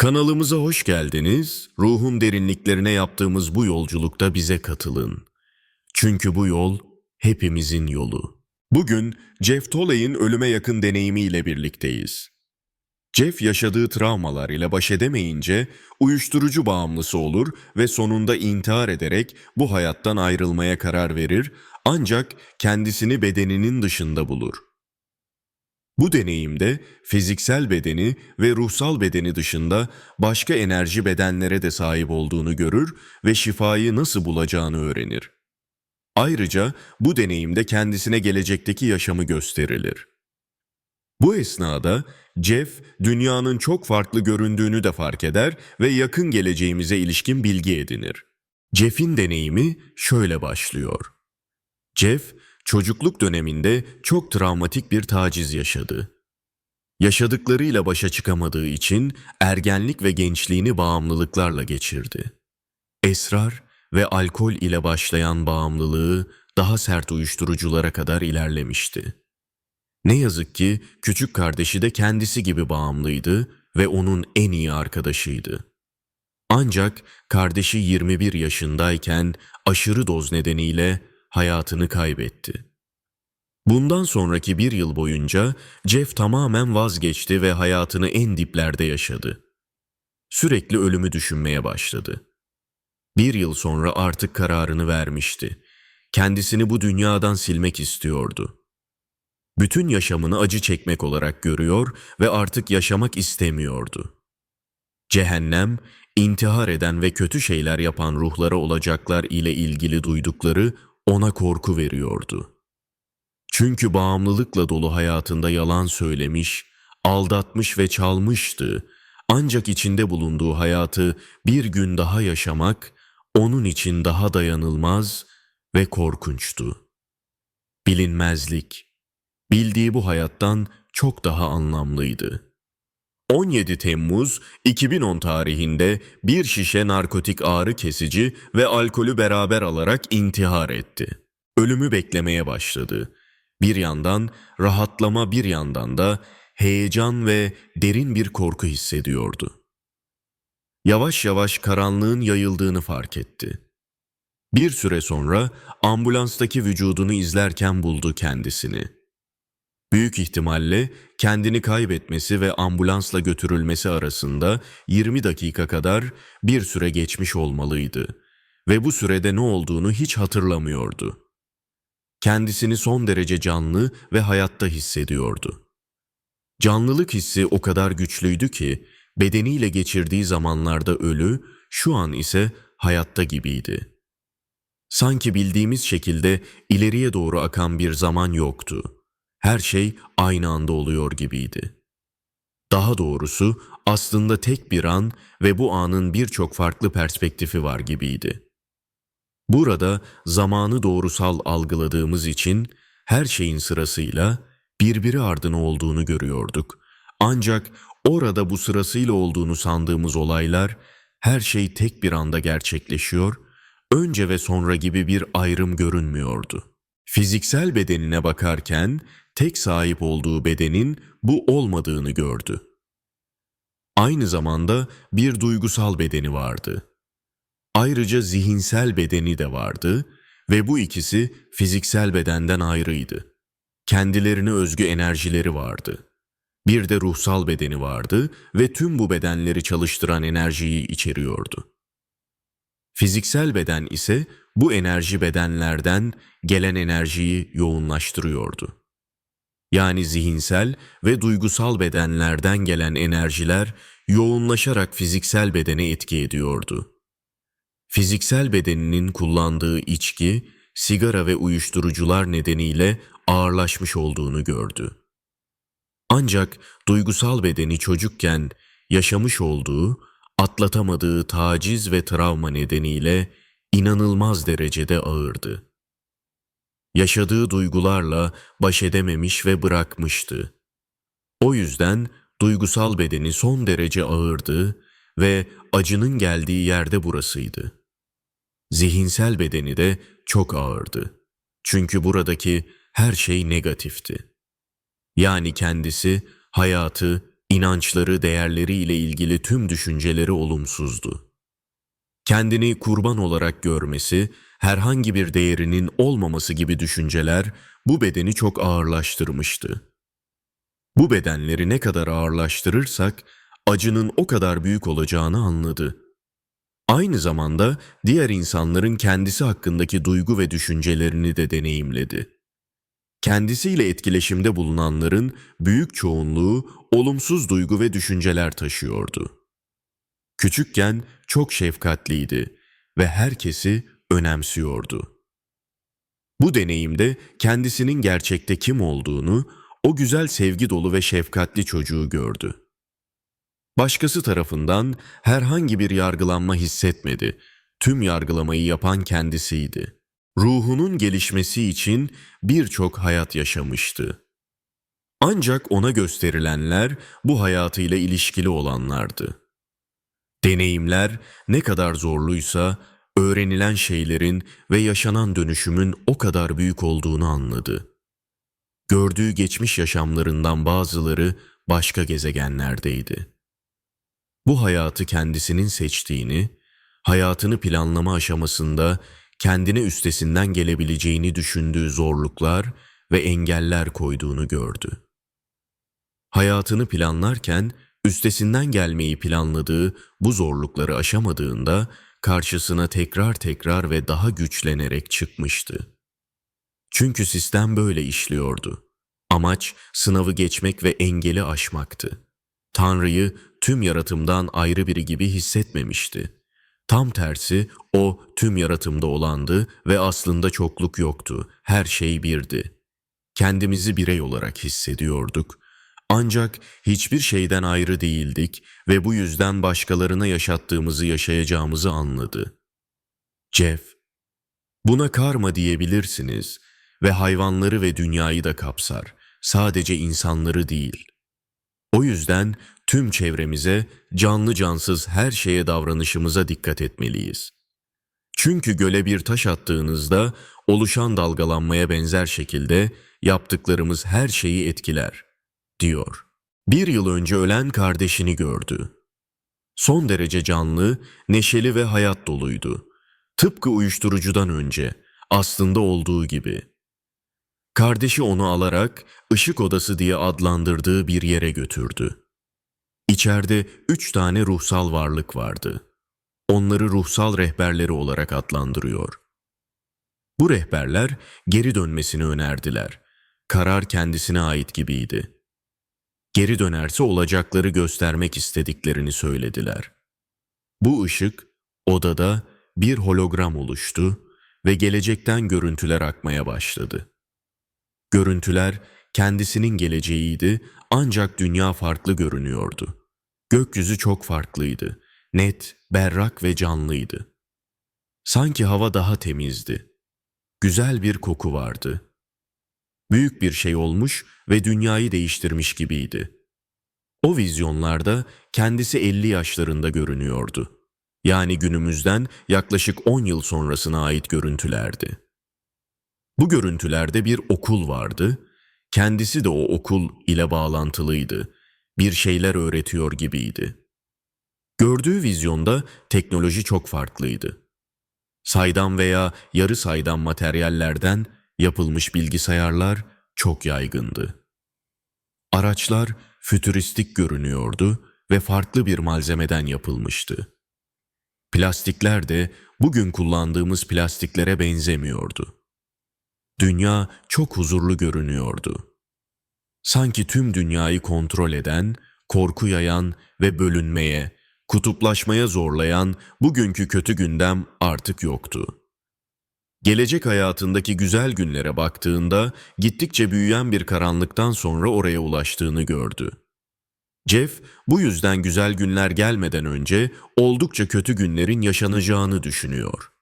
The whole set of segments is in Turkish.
Kanalımıza hoş geldiniz. Ruhun derinliklerine yaptığımız bu yolculukta bize katılın. Çünkü bu yol hepimizin yolu. Bugün Jeff Tolley'in ölüme yakın deneyimiyle birlikteyiz. Jeff yaşadığı travmalar ile baş edemeyince uyuşturucu bağımlısı olur ve sonunda intihar ederek bu hayattan ayrılmaya karar verir, ancak kendisini bedeninin dışında bulur. Bu deneyimde fiziksel bedeni ve ruhsal bedeni dışında başka enerji bedenlere de sahip olduğunu görür ve şifayı nasıl bulacağını öğrenir. Ayrıca bu deneyimde kendisine gelecekteki yaşamı gösterilir. Bu esnada Jeff, dünyanın çok farklı göründüğünü de fark eder ve yakın geleceğimize ilişkin bilgi edinir. Jeff'in deneyimi şöyle başlıyor. Jeff, çocukluk döneminde çok travmatik bir taciz yaşadı. Yaşadıklarıyla başa çıkamadığı için ergenlik ve gençliğini bağımlılıklarla geçirdi. Esrar ve alkol ile başlayan bağımlılığı daha sert uyuşturuculara kadar ilerlemişti. Ne yazık ki küçük kardeşi de kendisi gibi bağımlıydı ve onun en iyi arkadaşıydı. Ancak kardeşi 21 yaşındayken aşırı doz nedeniyle hayatını kaybetti. Bundan sonraki bir yıl boyunca Jeff tamamen vazgeçti ve hayatını en diplerde yaşadı. Sürekli ölümü düşünmeye başladı. Bir yıl sonra artık kararını vermişti. Kendisini bu dünyadan silmek istiyordu. Bütün yaşamını acı çekmek olarak görüyor ve artık yaşamak istemiyordu. Cehennem, intihar eden ve kötü şeyler yapan ruhlara olacaklar ile ilgili duydukları ona korku veriyordu. Çünkü bağımlılıkla dolu hayatında yalan söylemiş, aldatmış ve çalmıştı. Ancak içinde bulunduğu hayatı bir gün daha yaşamak onun için daha dayanılmaz ve korkunçtu. Bilinmezlik, bildiği bu hayattan çok daha anlamlıydı. 17 Temmuz 2010 tarihinde bir şişe narkotik ağrı kesici ve alkolü beraber alarak intihar etti. Ölümü beklemeye başladı. Bir yandan rahatlama, bir yandan da heyecan ve derin bir korku hissediyordu. Yavaş yavaş karanlığın yayıldığını fark etti. Bir süre sonra ambulanstaki vücudunu izlerken buldu kendisini. Büyük ihtimalle kendini kaybetmesi ve ambulansla götürülmesi arasında 20 dakika kadar bir süre geçmiş olmalıydı ve bu sürede ne olduğunu hiç hatırlamıyordu. Kendisini son derece canlı ve hayatta hissediyordu. Canlılık hissi o kadar güçlüydü ki bedeniyle geçirdiği zamanlarda ölü, şu an ise hayatta gibiydi. Sanki bildiğimiz şekilde ileriye doğru akan bir zaman yoktu. Her şey aynı anda oluyor gibiydi. Daha doğrusu aslında tek bir an ve bu anın birçok farklı perspektifi var gibiydi. Burada zamanı doğrusal algıladığımız için her şeyin sırasıyla birbiri ardına olduğunu görüyorduk. Ancak orada bu sırasıyla olduğunu sandığımız olaylar, her şey tek bir anda gerçekleşiyor, önce ve sonra gibi bir ayrım görünmüyordu. Fiziksel bedenine bakarken tek sahip olduğu bedenin bu olmadığını gördü. Aynı zamanda bir duygusal bedeni vardı. Ayrıca zihinsel bedeni de vardı ve bu ikisi fiziksel bedenden ayrıydı. Kendilerine özgü enerjileri vardı. Bir de ruhsal bedeni vardı ve tüm bu bedenleri çalıştıran enerjiyi içeriyordu. Fiziksel beden ise bu enerji bedenlerden gelen enerjiyi yoğunlaştırıyordu. Yani zihinsel ve duygusal bedenlerden gelen enerjiler yoğunlaşarak fiziksel bedene etki ediyordu. Fiziksel bedeninin kullandığı içki, sigara ve uyuşturucular nedeniyle ağırlaşmış olduğunu gördü. Ancak duygusal bedeni çocukken yaşamış olduğu, atlatamadığı taciz ve travma nedeniyle inanılmaz derecede ağırdı. Yaşadığı duygularla baş edememiş ve bırakmıştı. O yüzden duygusal bedeni son derece ağırdı ve acının geldiği yerde burasıydı. Zihinsel bedeni de çok ağırdı. Çünkü buradaki her şey negatifti. Yani kendisi, hayatı, İnançları, değerleriyle ilgili tüm düşünceleri olumsuzdu. Kendini kurban olarak görmesi, herhangi bir değerinin olmaması gibi düşünceler bu bedeni çok ağırlaştırmıştı. Bu bedenleri ne kadar ağırlaştırırsak acının o kadar büyük olacağını anladı. Aynı zamanda diğer insanların kendisi hakkındaki duygu ve düşüncelerini de deneyimledi. Kendisiyle etkileşimde bulunanların büyük çoğunluğu olumsuz duygu ve düşünceler taşıyordu. Küçükken çok şefkatliydi ve herkesi önemsiyordu. Bu deneyimde kendisinin gerçekte kim olduğunu, o güzel sevgi dolu ve şefkatli çocuğu gördü. Başkası tarafından herhangi bir yargılanma hissetmedi. Tüm yargılamayı yapan kendisiydi. Ruhunun gelişmesi için birçok hayat yaşamıştı. Ancak ona gösterilenler bu hayatıyla ilişkili olanlardı. Deneyimler ne kadar zorluysa, öğrenilen şeylerin ve yaşanan dönüşümün o kadar büyük olduğunu anladı. Gördüğü geçmiş yaşamlarından bazıları başka gezegenlerdeydi. Bu hayatı kendisinin seçtiğini, hayatını planlama aşamasında kendine üstesinden gelebileceğini düşündüğü zorluklar ve engeller koyduğunu gördü. Hayatını planlarken üstesinden gelmeyi planladığı bu zorlukları aşamadığında karşısına tekrar tekrar ve daha güçlenerek çıkmıştı. Çünkü sistem böyle işliyordu. Amaç sınavı geçmek ve engeli aşmaktı. Tanrı'yı tüm yaratımdan ayrı biri gibi hissetmemişti. Tam tersi o tüm yaratımda olandı ve aslında çokluk yoktu. Her şey birdi. Kendimizi birey olarak hissediyorduk. Ancak hiçbir şeyden ayrı değildik ve bu yüzden başkalarına yaşattığımızı yaşayacağımızı anladı. Jeff, buna karma diyebilirsiniz ve hayvanları ve dünyayı da kapsar. Sadece insanları değil. O yüzden tüm çevremize, canlı cansız her şeye davranışımıza dikkat etmeliyiz. Çünkü göle bir taş attığınızda oluşan dalgalanmaya benzer şekilde yaptıklarımız her şeyi etkiler, diyor. 1 yıl önce ölen kardeşini gördü. Son derece canlı, neşeli ve hayat doluydu. Tıpkı uyuşturucudan önce, aslında olduğu gibi. Kardeşi onu alarak ışık odası diye adlandırdığı bir yere götürdü. İçeride 3 tane ruhsal varlık vardı. Onları ruhsal rehberleri olarak adlandırıyor. Bu rehberler geri dönmesini önerdiler. Karar kendisine ait gibiydi. Geri dönerse olacakları göstermek istediklerini söylediler. Bu ışık odada bir hologram oluştu ve gelecekten görüntüler akmaya başladı. Görüntüler kendisinin geleceğiydi ancak dünya farklı görünüyordu. Gökyüzü çok farklıydı. Net, berrak ve canlıydı. Sanki hava daha temizdi. Güzel bir koku vardı. Büyük bir şey olmuş ve dünyayı değiştirmiş gibiydi. O vizyonlarda kendisi 50 yaşlarında görünüyordu. Yani günümüzden yaklaşık 10 yıl sonrasına ait görüntülerdi. Bu görüntülerde bir okul vardı. Kendisi de o okul ile bağlantılıydı. Bir şeyler öğretiyor gibiydi. Gördüğü vizyonda teknoloji çok farklıydı. Saydam veya yarı saydam materyallerden yapılmış bilgisayarlar çok yaygındı. Araçlar fütüristik görünüyordu ve farklı bir malzemeden yapılmıştı. Plastikler de bugün kullandığımız plastiklere benzemiyordu. Dünya çok huzurlu görünüyordu. Sanki tüm dünyayı kontrol eden, korku yayan ve bölünmeye, kutuplaşmaya zorlayan bugünkü kötü gündem artık yoktu. Gelecek hayatındaki güzel günlere baktığında gittikçe büyüyen bir karanlıktan sonra oraya ulaştığını gördü. Jeff bu yüzden güzel günler gelmeden önce oldukça kötü günlerin yaşanacağını düşünüyor.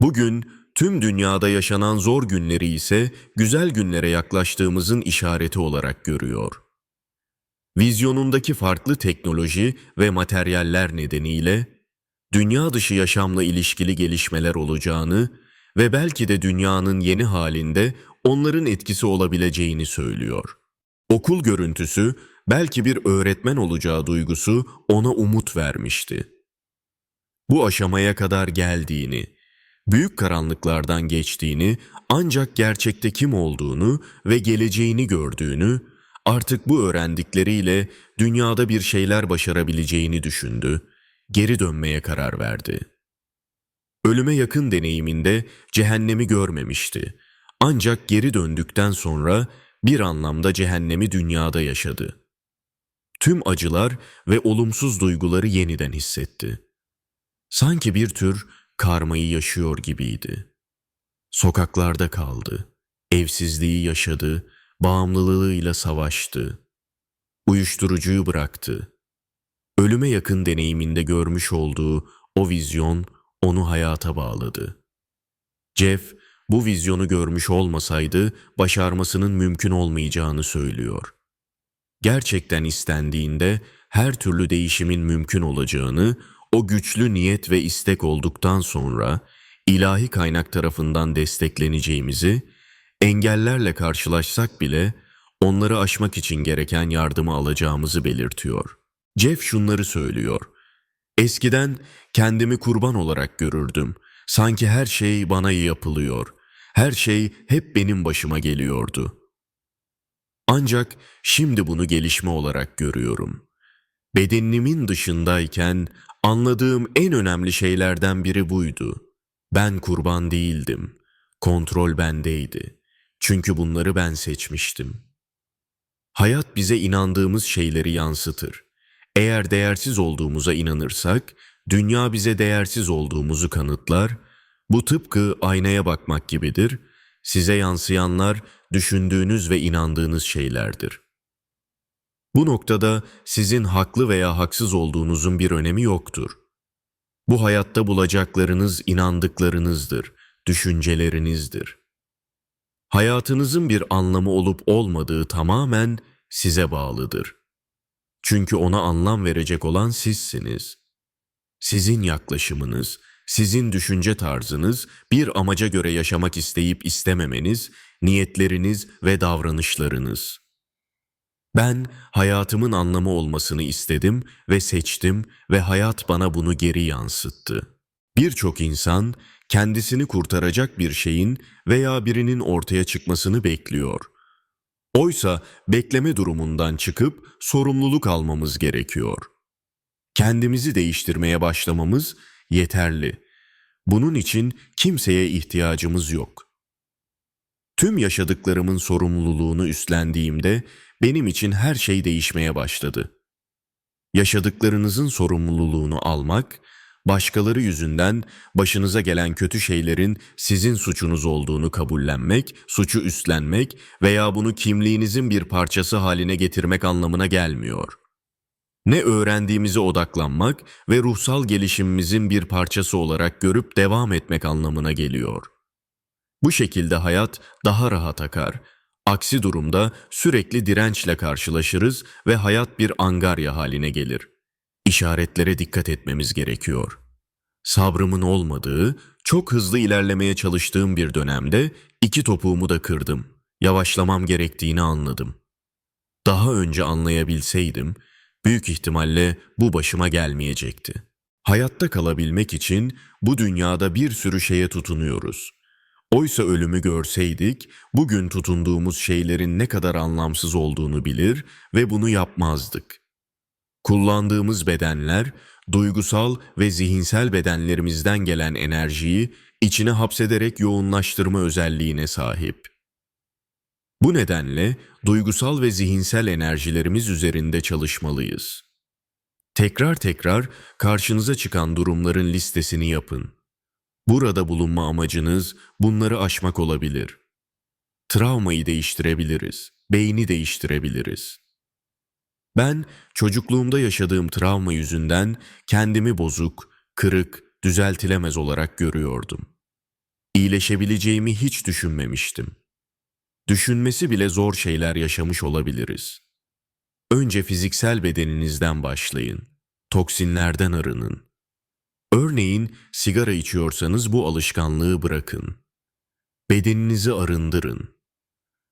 Bugün tüm dünyada yaşanan zor günleri ise güzel günlere yaklaştığımızın işareti olarak görüyor. Vizyonundaki farklı teknoloji ve materyaller nedeniyle dünya dışı yaşamla ilişkili gelişmeler olacağını ve belki de dünyanın yeni halinde onların etkisi olabileceğini söylüyor. Okul görüntüsü belki bir öğretmen olacağı duygusu ona umut vermişti. Bu aşamaya kadar geldiğini, büyük karanlıklardan geçtiğini, ancak gerçekte kim olduğunu ve geleceğini gördüğünü, artık bu öğrendikleriyle dünyada bir şeyler başarabileceğini düşündü, geri dönmeye karar verdi. Ölüme yakın deneyiminde cehennemi görmemişti. Ancak geri döndükten sonra bir anlamda cehennemi dünyada yaşadı. Tüm acılar ve olumsuz duyguları yeniden hissetti. Sanki bir tür karmayı yaşıyor gibiydi. Sokaklarda kaldı, evsizliği yaşadı, bağımlılığıyla savaştı, uyuşturucuyu bıraktı. Ölüme yakın deneyiminde görmüş olduğu o vizyon onu hayata bağladı. Jeff, bu vizyonu görmüş olmasaydı başarmasının mümkün olmayacağını söylüyor. Gerçekten istendiğinde her türlü değişimin mümkün olacağını, o güçlü niyet ve istek olduktan sonra ilahi kaynak tarafından destekleneceğimizi, engellerle karşılaşsak bile onları aşmak için gereken yardımı alacağımızı belirtiyor. Jeff şunları söylüyor: "Eskiden kendimi kurban olarak görürdüm. Sanki her şey bana yapılıyor. Her şey hep benim başıma geliyordu. Ancak şimdi bunu gelişme olarak görüyorum. Bedenimin dışındayken anladığım en önemli şeylerden biri buydu. Ben kurban değildim. Kontrol bendeydi. Çünkü bunları ben seçmiştim." Hayat bize inandığımız şeyleri yansıtır. Eğer değersiz olduğumuza inanırsak, dünya bize değersiz olduğumuzu kanıtlar. Bu tıpkı aynaya bakmak gibidir. Size yansıyanlar düşündüğünüz ve inandığınız şeylerdir. Bu noktada sizin haklı veya haksız olduğunuzun bir önemi yoktur. Bu hayatta bulacaklarınız inandıklarınızdır, düşüncelerinizdir. Hayatınızın bir anlamı olup olmadığı tamamen size bağlıdır. Çünkü ona anlam verecek olan sizsiniz. Sizin yaklaşımınız, sizin düşünce tarzınız, bir amaca göre yaşamak isteyip istememeniz, niyetleriniz ve davranışlarınız. Ben hayatımın anlamı olmasını istedim ve seçtim ve hayat bana bunu geri yansıttı. Birçok insan kendisini kurtaracak bir şeyin veya birinin ortaya çıkmasını bekliyor. Oysa bekleme durumundan çıkıp sorumluluk almamız gerekiyor. Kendimizi değiştirmeye başlamamız yeterli. Bunun için kimseye ihtiyacımız yok. Tüm yaşadıklarımın sorumluluğunu üstlendiğimde benim için her şey değişmeye başladı. Yaşadıklarınızın sorumluluğunu almak, başkaları yüzünden başınıza gelen kötü şeylerin sizin suçunuz olduğunu kabullenmek, suçu üstlenmek veya bunu kimliğinizin bir parçası haline getirmek anlamına gelmiyor. Ne öğrendiğimize odaklanmak ve ruhsal gelişimimizin bir parçası olarak görüp devam etmek anlamına geliyor. Bu şekilde hayat daha rahat akar. Aksi durumda sürekli dirençle karşılaşırız ve hayat bir angarya haline gelir. İşaretlere dikkat etmemiz gerekiyor. Sabrımın olmadığı, çok hızlı ilerlemeye çalıştığım bir dönemde iki topuğumu da kırdım. Yavaşlamam gerektiğini anladım. Daha önce anlayabilseydim, büyük ihtimalle bu başıma gelmeyecekti. Hayatta kalabilmek için bu dünyada bir sürü şeye tutunuyoruz. Oysa ölümü görseydik, bugün tutunduğumuz şeylerin ne kadar anlamsız olduğunu bilir ve bunu yapmazdık. Kullandığımız bedenler, duygusal ve zihinsel bedenlerimizden gelen enerjiyi içine hapsederek yoğunlaştırma özelliğine sahip. Bu nedenle duygusal ve zihinsel enerjilerimiz üzerinde çalışmalıyız. Tekrar tekrar karşınıza çıkan durumların listesini yapın. Burada bulunma amacınız bunları aşmak olabilir. Travmayı değiştirebiliriz, beyni değiştirebiliriz. Ben çocukluğumda yaşadığım travma yüzünden kendimi bozuk, kırık, düzeltilemez olarak görüyordum. İyileşebileceğimi hiç düşünmemiştim. Düşünmesi bile zor şeyler yaşamış olabiliriz. Önce fiziksel bedeninizden başlayın. Toksinlerden arının. Örneğin sigara içiyorsanız bu alışkanlığı bırakın. Bedeninizi arındırın.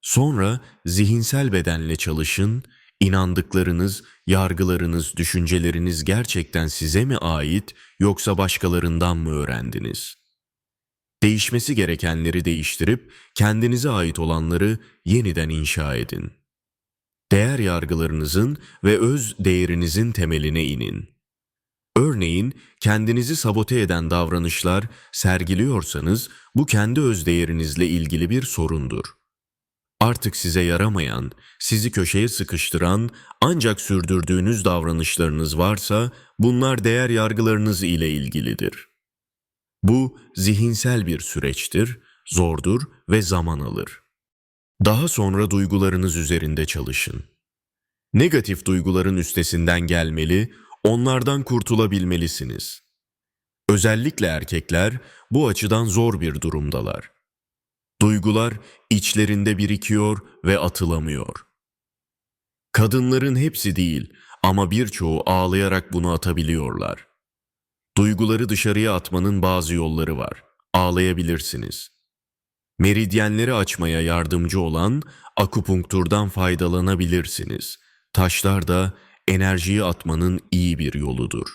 Sonra zihinsel bedenle çalışın, İnandıklarınız, yargılarınız, düşünceleriniz gerçekten size mi ait yoksa başkalarından mı öğrendiniz? Değişmesi gerekenleri değiştirip kendinize ait olanları yeniden inşa edin. Değer yargılarınızın ve öz değerinizin temeline inin. Örneğin kendinizi sabote eden davranışlar sergiliyorsanız bu kendi öz değerinizle ilgili bir sorundur. Artık size yaramayan, sizi köşeye sıkıştıran ancak sürdürdüğünüz davranışlarınız varsa bunlar değer yargılarınız ile ilgilidir. Bu zihinsel bir süreçtir, zordur ve zaman alır. Daha sonra duygularınız üzerinde çalışın. Negatif duyguların üstesinden gelmeli, onlardan kurtulabilmelisiniz. Özellikle erkekler bu açıdan zor bir durumdalar. Duygular içlerinde birikiyor ve atılamıyor. Kadınların hepsi değil ama birçoğu ağlayarak bunu atabiliyorlar. Duyguları dışarıya atmanın bazı yolları var. Ağlayabilirsiniz. Meridyenleri açmaya yardımcı olan akupunkturdan faydalanabilirsiniz. Taşlar da enerjiyi atmanın iyi bir yoludur.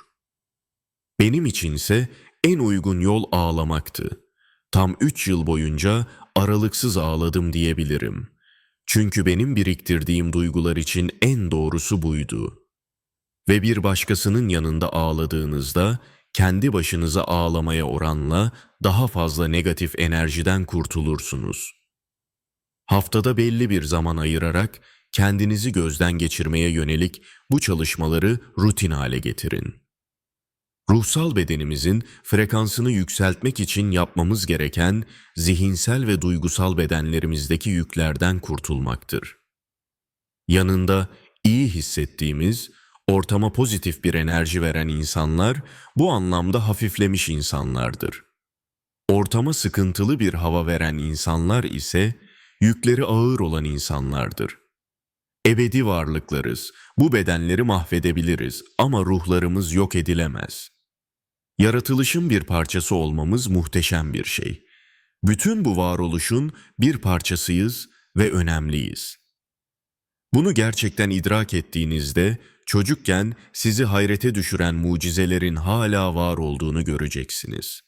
Benim içinse en uygun yol ağlamaktı. Tam 3 yıl boyunca aralıksız ağladım diyebilirim. Çünkü benim biriktirdiğim duygular için en doğrusu buydu. Ve bir başkasının yanında ağladığınızda kendi başınıza ağlamaya oranla daha fazla negatif enerjiden kurtulursunuz. Haftada belli bir zaman ayırarak kendinizi gözden geçirmeye yönelik bu çalışmaları rutin hale getirin. Ruhsal bedenimizin frekansını yükseltmek için yapmamız gereken zihinsel ve duygusal bedenlerimizdeki yüklerden kurtulmaktır. Yanında iyi hissettiğimiz, ortama pozitif bir enerji veren insanlar bu anlamda hafiflemiş insanlardır. Ortama sıkıntılı bir hava veren insanlar ise yükleri ağır olan insanlardır. Ebedi varlıklarız, bu bedenleri mahvedebiliriz ama ruhlarımız yok edilemez. Yaratılışın bir parçası olmamız muhteşem bir şey. Bütün bu varoluşun bir parçasıyız ve önemliyiz. Bunu gerçekten idrak ettiğinizde çocukken sizi hayrete düşüren mucizelerin hala var olduğunu göreceksiniz.